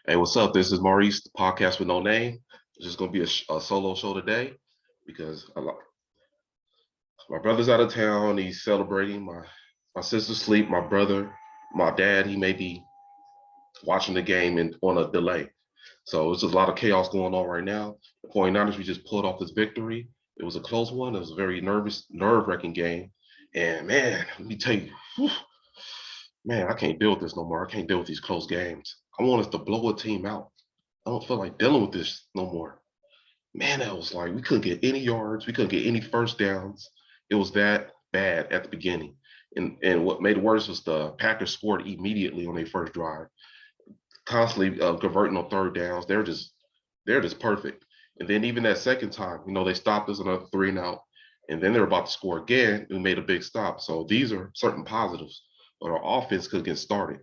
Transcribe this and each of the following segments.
Hey, what's up? This is Maurice, the podcast with no name. It's just gonna be a solo show today because my brother's out of town. He's celebrating. My sister's asleep. My brother, my dad, he may be watching the game and on a delay. So it's just a lot of chaos going on right now. The 49ers, we just pulled off this victory. It was a close one. It was a very nerve-wracking game. And man, let me tell you, whew, man, I can't deal with this no more. I can't deal with these close games. I want us to blow a team out. I don't feel like dealing with this no more. Man, that was like we couldn't get any yards, we couldn't get any first downs. It was that bad at the beginning. And what made it worse was the Packers scored immediately on their first drive, constantly converting on third downs. They're just perfect. And then even that second time, they stopped us another 3 and out, and then they're about to score again. We made a big stop. So these are certain positives. But our offense could get started.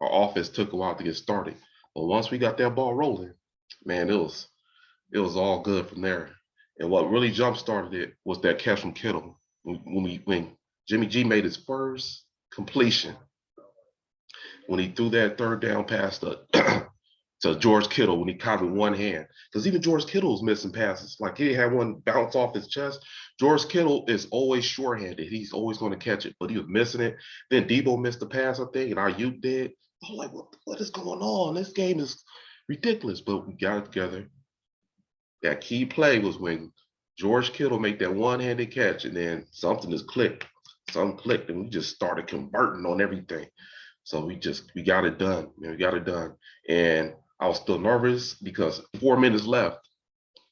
Our offense took a while to get started. But once we got that ball rolling, man, it was all good from there. And what really jump started it was that catch from Kittle when Jimmy G made his first completion, when he threw that third down pass to George Kittle, when he caught it with one hand. Because even George Kittle was missing passes. Like he had one bounce off his chest. George Kittle is always short-handed. He's always going to catch it, but he was missing it. Then Debo missed the pass, I think, and Ayuk did. I was like, what is going on? This game is ridiculous, but we got it together. That key play was when George Kittle made that one-handed catch, and then something just clicked. Something clicked, and we just started converting on everything. So we got it done. We got it done. And I was still nervous because 4 minutes left.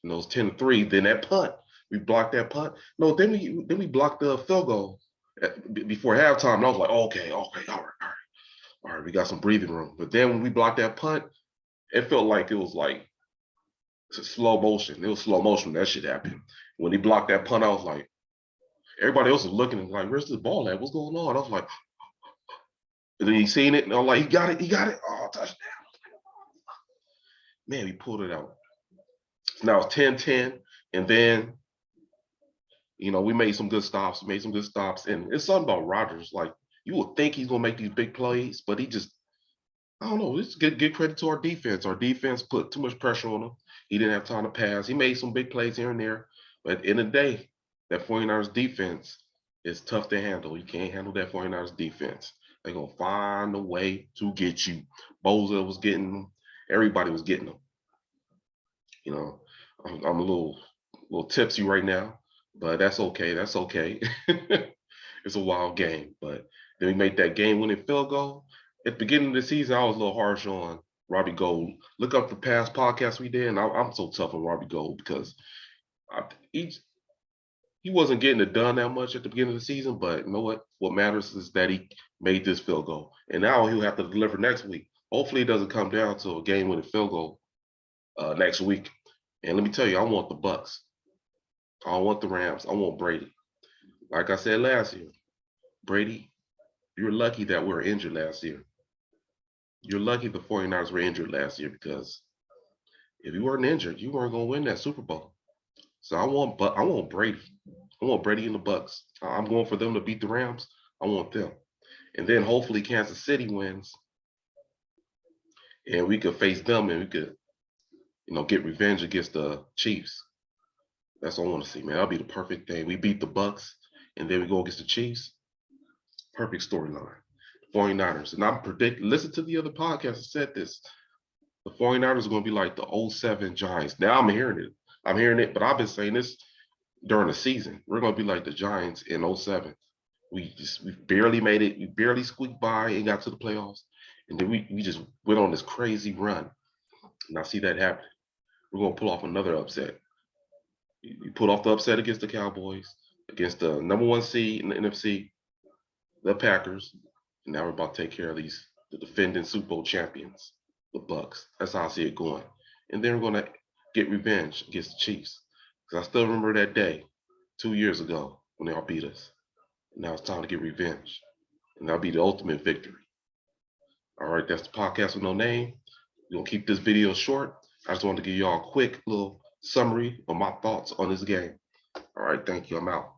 And it was 10-3. Then that punt, we blocked that punt. No, then we blocked the field goal before halftime. And I was like, okay, all right, we got some breathing room. But then when we blocked that punt, it felt like it was like slow motion. It was slow motion when that shit happened. When he blocked that punt, I was like, everybody else was looking like, where's this ball at? What's going on? I was like, and then he seen it, and I'm like, he got it. Oh, touchdown. Man, we pulled it out. Now it's 10-10, and then we made some good stops. And it's something about Rodgers. Like you would think he's gonna make these big plays, but he just I don't know. Let's give credit to our defense. Our defense put too much pressure on him. He didn't have time to pass. He made some big plays here and there, but at the end of the day, that 49ers defense is tough to handle. You can't handle that 49ers defense. They're gonna find a way to get you. Boza was getting them. Everybody was getting them. I'm a little tipsy right now, but that's okay. That's okay. It's a wild game, but then we made that game-winning field goal. At the beginning of the season, I was a little harsh on Robbie Gould. Look up the past podcasts we did, and I'm so tough on Robbie Gould because he wasn't getting it done that much at the beginning of the season. But you know what? What matters is that he made this field goal, and now he'll have to deliver next week. Hopefully, it doesn't come down to a game-winning field goal next week. And let me tell you, I want the Bucks. I don't want the Rams. I want Brady. Like I said last year, Brady, you're lucky that we were injured last year. You're lucky the 49ers were injured last year because if you weren't injured, you weren't going to win that Super Bowl. So I want Brady. I want Brady and the Bucks. I'm going for them to beat the Rams. I want them. And then hopefully Kansas City wins and we could face them and we could, get revenge against the Chiefs. That's what I want to see, man. That'll be the perfect thing. We beat the Bucks and then we go against the Chiefs. Perfect storyline. 49ers. And I'm predicting, listen to the other podcast that said this. The 49ers are going to be like the 07 Giants. Now I'm hearing it, but I've been saying this during the season. We're going to be like the Giants in 07. We barely made it. We barely squeaked by and got to the playoffs. And then we just went on this crazy run. And I see that happening. We're going to pull off another upset. We put off the upset against the Cowboys, against the number 1 seed in the NFC, the Packers. And now we're about to take care of the defending Super Bowl champions, the Bucks. That's how I see it going. And then we're going to get revenge against the Chiefs. Because I still remember that day 2 years ago when they all beat us. And now it's time to get revenge. And that'll be the ultimate victory. All right, that's the podcast with no name. We're going to keep this video short. I just wanted to give y'all a quick little summary of my thoughts on this game. All right, thank you. I'm out.